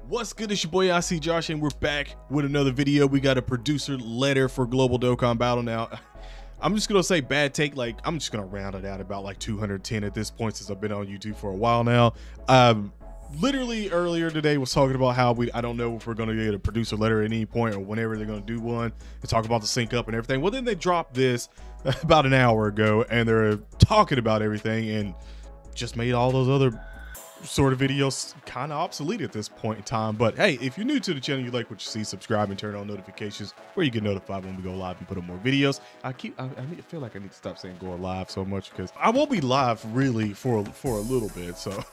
What's good? It's your boy I See Josh, and we're back with another video. We got a producer letter for Global Dokkan Battle. Now, I'm just gonna say bad take. Like, I'm just gonna round it out about like 210 at this point, since I've been on YouTube for a while now. Literally earlier today was talking about how I don't know if we're gonna get a producer letter at any point or whenever they're gonna do one, and talk about the sync up and everything. Well, then they dropped this about an hour ago, and they're talking about everything and just made all those other sort of videos kind of obsolete at this point in time. But hey, if you're new to the channel, you like what you see, subscribe and turn on notifications where you get notified when we go live and put up more videos. I feel like I need to stop saying go live so much, because I won't be live really for a little bit, so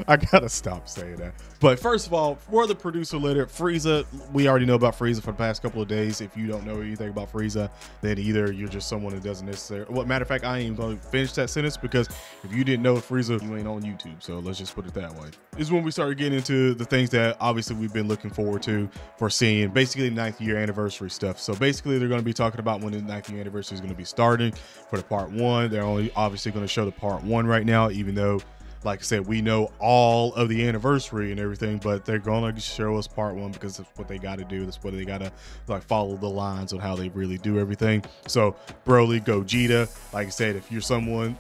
I gotta stop saying that. But first of all, for the producer letter, Frieza, we already know about Frieza for the past couple of days. If you don't know anything about Frieza, then either you're just someone that doesn't necessarily, well, matter of fact, I ain't even going to finish that sentence, because if you didn't know Frieza, you ain't on YouTube. So let's just put it that way. This is when we started getting into the things that obviously we've been looking forward to for seeing, basically the 9th year anniversary stuff. So basically they're going to be talking about when the 9th year anniversary is going to be starting for the part 1. They're only obviously going to show the part 1 right now, even though, like I said, we know all of the anniversary and everything, but they're going to show us part 1 because that's what they got to do. That's what they got to, like, follow the lines on how they really do everything. So Broly, Gogeta, like I said, if you're someone,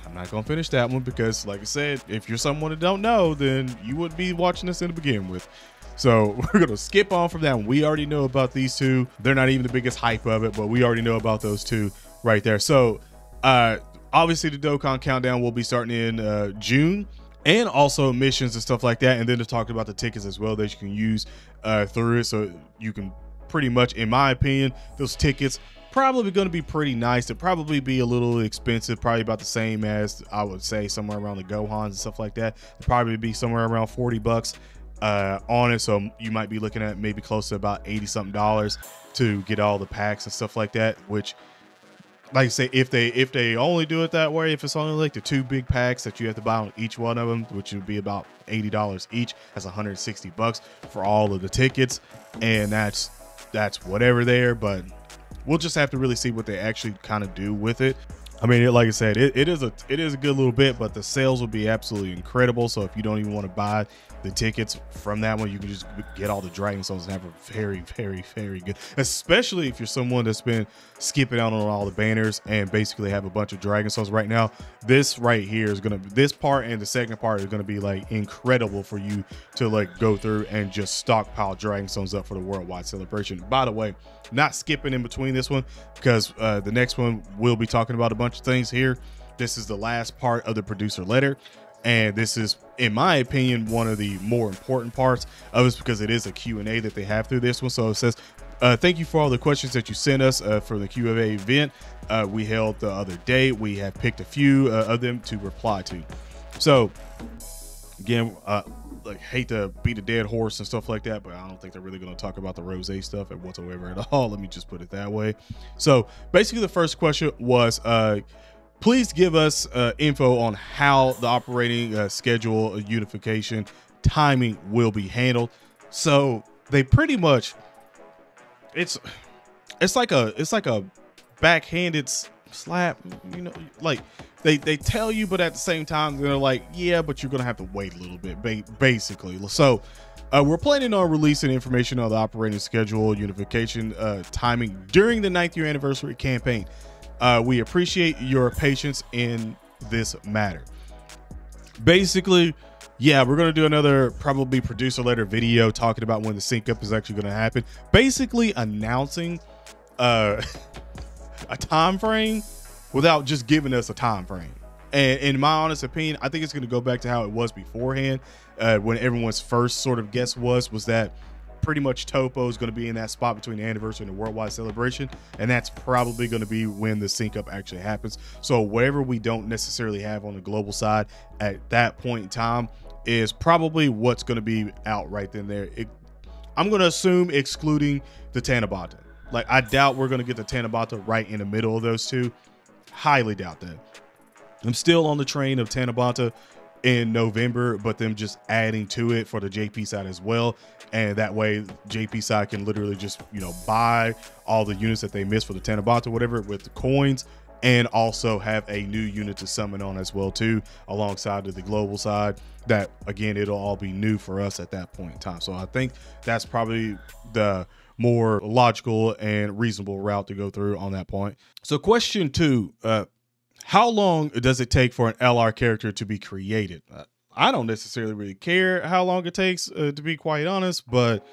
I'm not going to finish that one because, like I said, if you're someone that don't know, then you wouldn't be watching this to begin with. So we're going to skip on from that one. We already know about these two. They're not even the biggest hype of it, but we already know about those two right there. So, obviously, the Dokkan Countdown will be starting in June, and also missions and stuff like that. And then to talk about the tickets as well that you can use through it. So you can pretty much, in my opinion, those tickets probably going to be pretty nice. They'll probably be a little expensive, probably about the same as, I would say, somewhere around the Gohans and stuff like that. They'll probably be somewhere around 40 bucks on it. So you might be looking at maybe close to about 80 something dollars to get all the packs and stuff like that, which, like I say, if they only do it that way, if it's only like the 2 big packs that you have to buy on each one of them, which would be about $80 each, that's 160 bucks for all of the tickets, and that's whatever there. But we'll just have to really see what they actually kind of do with it. I mean, like I said, it is a good little bit, but the sales will be absolutely incredible. So if you don't even want to buy the tickets from that one, you can just get all the Dragon Souls and have a very, very, very good, especially if you're someone that's been skipping out on all the banners and basically have a bunch of Dragon Souls right now. This right here is going to, this part and the second part is going to be like incredible for you to like go through and just stockpile Dragon Souls up for the worldwide celebration. By the way, not skipping in between this one, because the next one we'll be talking about a bunch of things here. This is the last part of the producer letter, and this is, in my opinion, one of the more important parts of it, because it is a Q&A that they have through this one. So it says, thank you for all the questions that you sent us for the Q&A event we held the other day. We have picked a few of them to reply to. So again, like, hate to beat a dead horse and stuff like that, but I don't think they're really going to talk about the rose stuff whatsoever at all. Let me just put it that way. So basically the first question was, please give us info on how the operating schedule unification timing will be handled. So they pretty much, it's like a backhanded slap, you know, like they tell you, but at the same time they're like, yeah, but you're gonna have to wait a little bit, basically. So we're planning on releasing information on the operating schedule unification timing during the 9th year anniversary campaign. We appreciate your patience in this matter. Basically, yeah, we're going to do another probably producer letter video talking about when the sync up is actually going to happen, basically announcing a time frame without just giving us a time frame. And in my honest opinion, I think it's going to go back to how it was beforehand, when everyone's first sort of guess was that pretty much Topo is going to be in that spot between the anniversary and the worldwide celebration, and that's probably going to be when the sync up actually happens. So whatever we don't necessarily have on the global side at that point in time is probably what's going to be out right then there. I'm going to assume excluding the Tanabata. Like, I doubt we're going to get the Tanabata right in the middle of those two. Highly doubt that. I'm still on the train of Tanabata in November, but them just adding to it for the JP side as well, and that way JP side can literally just, you know, buy all the units that they missed for the Tanabata, whatever, with the coins, and also have a new unit to summon on as well too, alongside of the global side. That again, it'll all be new for us at that point in time. So I think that's probably the more logical and reasonable route to go through on that point. So question 2, how long does it take for an LR character to be created? I don't necessarily really care how long it takes, to be quite honest, but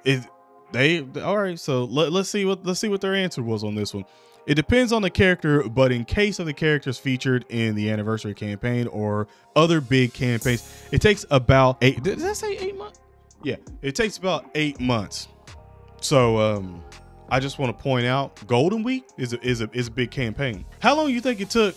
all right. So let's see what their answer was on this one. It depends on the character, but in case of the characters featured in the anniversary campaign or other big campaigns, it takes about 8. Did I say 8 months? Yeah, it takes about 8 months. So I just want to point out, Golden Week is a big campaign. How long you think it took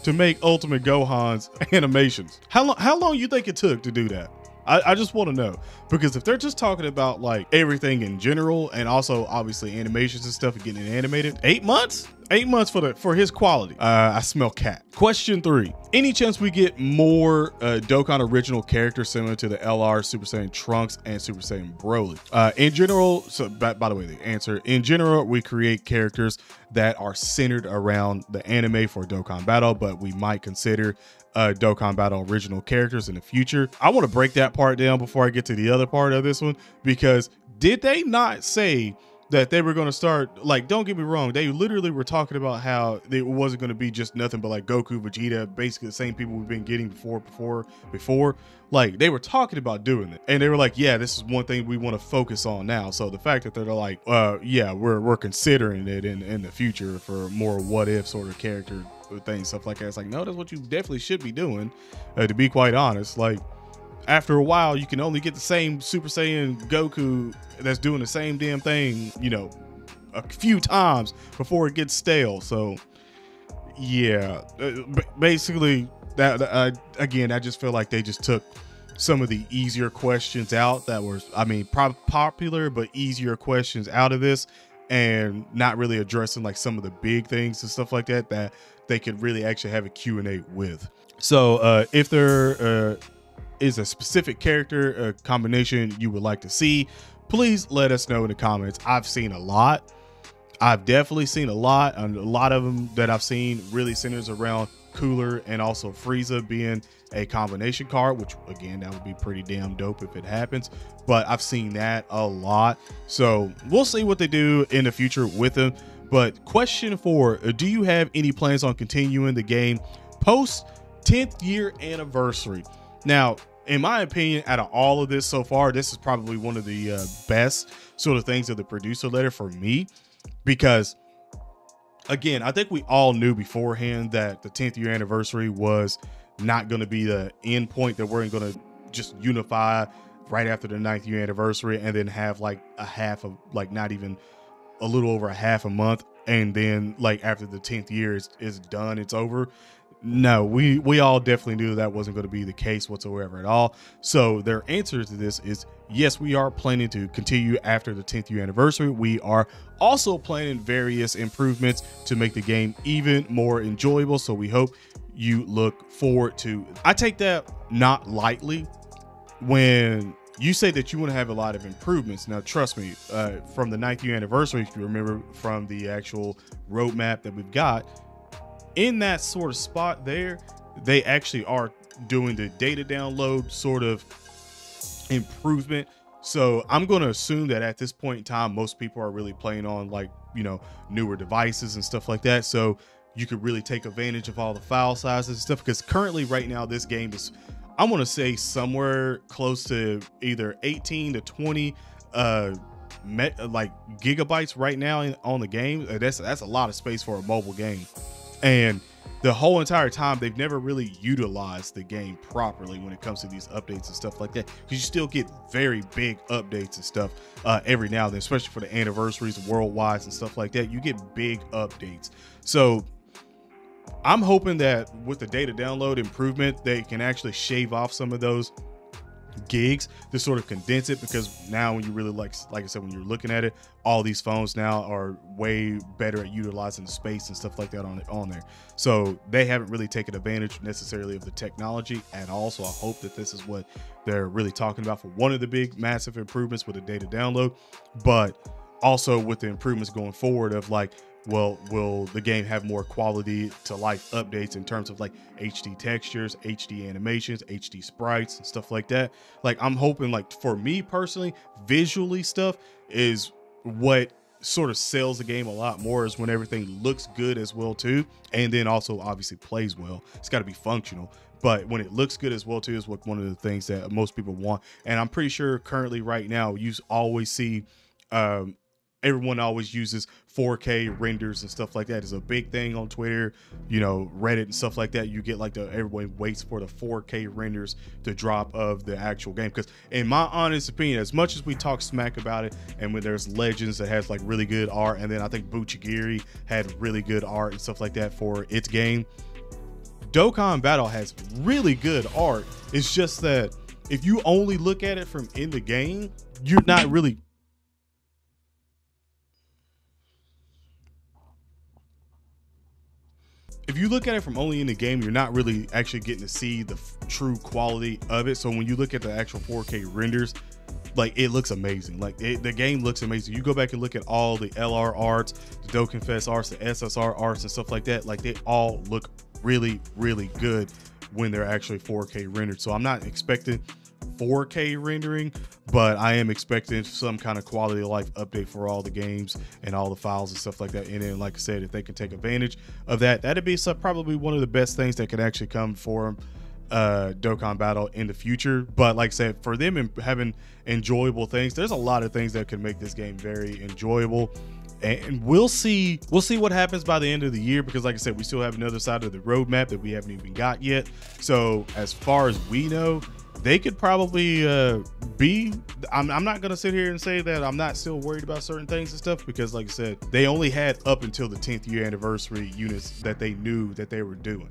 to make Ultimate Gohan's animations? How long you think it took to do that? I just want to know, because if they're just talking about like everything in general and also obviously animations and stuff and getting it animated, 8 months? 8 months for his quality. I smell cat. Question 3. Any chance we get more Dokkan original characters similar to the LR, Super Saiyan Trunks, and Super Saiyan Broly? In general, so by the way, the answer, in general, we create characters that are centered around the anime for Dokkan Battle, but we might consider Dokkan Battle original characters in the future. I want to break that part down before I get to the other part of this one, because did they not say that they were going to start, like, don't get me wrong, they literally were talking about how it wasn't going to be just nothing but like Goku, Vegeta, basically the same people we've been getting before. Like, they were talking about doing it, and they were like, yeah, this is one thing we want to focus on now. So the fact that they're like, yeah, we're considering it in the future for more what if sort of character things, stuff like that. It's like, no, that's what you definitely should be doing, to be quite honest. Like, after a while, you can only get the same Super Saiyan Goku that's doing the same damn thing, you know, a few times before it gets stale. So yeah, basically that again, I just feel like they just took some of the easier questions out that were, I mean, popular but easier questions out of this, and not really addressing like some of the big things and stuff like that that they could really actually have a Q&A with. So if there is a specific character combination you would like to see, please let us know in the comments. I've seen a lot. I've definitely seen a lot, and a lot of them that I've seen really centers around Cooler and also Frieza being a combination card, which again, that would be pretty damn dope if it happens. But I've seen that a lot, so we'll see what they do in the future with them. But question 4, do you have any plans on continuing the game post 10th year anniversary? Now, in my opinion, out of all of this so far, this is probably one of the best sort of things of the producer letter for me, because again, I think we all knew beforehand that the 10th year anniversary was not going to be the end point, that we're going to just unify right after the 9th year anniversary and then have like a half of, like, not even a little over a half a month, and then like after the 10th year is done, it's over. No, we all definitely knew that wasn't going to be the case whatsoever at all. So their answer to this is yes, we are planning to continue after the 10th year anniversary. We are also planning various improvements to make the game even more enjoyable, so we hope you look forward to. I take that not lightly when you say that you want to have a lot of improvements. Now, trust me, from the 9th year anniversary, if you remember from the actual roadmap that we've got, in that sort of spot there, they actually are doing the data download sort of improvement. So I'm going to assume that at this point in time, most people are really playing on, like, you know, newer devices and stuff like that. So you could really take advantage of all the file sizes and stuff, because currently right now this game is, I want to say, somewhere close to either 18 to 20 like gigabytes right now on the game. That's a lot of space for a mobile game. And the whole entire time, they've never really utilized the game properly when it comes to these updates and stuff like that, because you still get very big updates and stuff every now and then, especially for the anniversaries, worldwide and stuff like that. You get big updates. So I'm hoping that with the data download improvement, they can actually shave off some of those gigs to sort of condense it, because now when you really like I said, when you're looking at it, all these phones now are way better at utilizing the space and stuff like that on there. So they haven't really taken advantage necessarily of the technology at all. So I hope that this is what they're really talking about for one of the big massive improvements with the data download, but also with the improvements going forward of like will the game have more quality to life updates in terms of like HD textures, HD animations, HD sprites and stuff like that. Like I'm hoping, like for me personally, visually stuff is what sort of sells the game a lot more, is when everything looks good as well too, and then also obviously plays well. It's got to be functional, but when it looks good as well too is what one of the things that most people want. And I'm pretty sure currently right now you always see everyone always uses 4K renders and stuff like that. Is a big thing on Twitter, you know, Reddit and stuff like that. You get like everyone waits for the 4K renders to drop of the actual game, because in my honest opinion, as much as we talk smack about it, and when there's Legends that has like really good art, and then I think Buchigiri had really good art and stuff like that for its game, Dokkan Battle has really good art. It's just that if you only look at it from in the game, you're not really if you look at it from only in the game, you're not really actually getting to see the true quality of it. So when you look at the actual 4K renders, like it looks amazing. Like the game looks amazing. You go back and look at all the LR arts, the Dokkan Fest arts, the SSR arts and stuff like that. Like they all look really, really good when they're actually 4K rendered. So I'm not expecting 4K rendering, but I am expecting some kind of quality of life update for all the games and all the files and stuff like that. And then, like I said, if they can take advantage of that, that'd be probably one of the best things that could actually come for Dokkan Battle in the future. But like I said, for them and having enjoyable things, there's a lot of things that could make this game very enjoyable. And we'll see what happens by the end of the year, because like I said, we still have another side of the roadmap that we haven't even got yet. So as far as we know, they could probably be, I'm not going to sit here and say that I'm not still worried about certain things and stuff, because like I said, they only had up until the 10th year anniversary units that they knew that they were doing.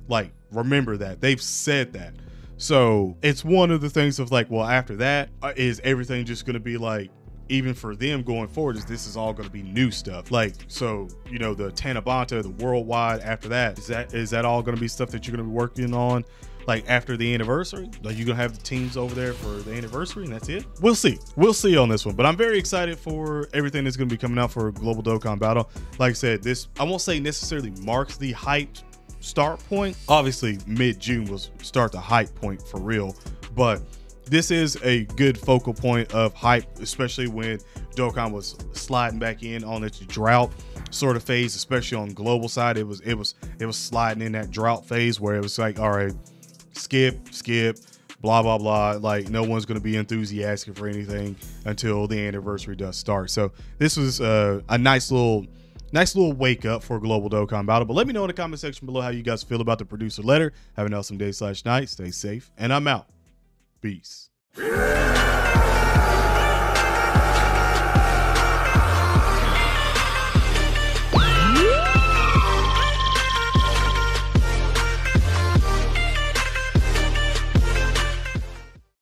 Like, remember that. They've said that. So it's one of the things of like, well, after that, is everything just going to be like, even for them going forward, this is all going to be new stuff. Like, so, you know, the Tanabanta, the worldwide after that, is that all going to be stuff that you're going to be working on? Like after the anniversary, like you're gonna have the teams over there for the anniversary and that's it? We'll see on this one, but I'm very excited for everything that's gonna be coming out for Global Dokkan Battle. Like I said, this, I won't say necessarily marks the hype start point. Obviously mid-June will start the hype point for real, but this is a good focal point of hype, especially when Dokkan was sliding back in on its drought sort of phase, especially on global side. It was sliding in that drought phase where it was like, all right, skip, blah, blah, blah. Like no one's going to be enthusiastic for anything until the anniversary does start. So this was a nice little wake up for Global Dokkan Battle. But let me know in the comment section below how you guys feel about the producer letter. Have an awesome day/night. Stay safe. And I'm out. Peace.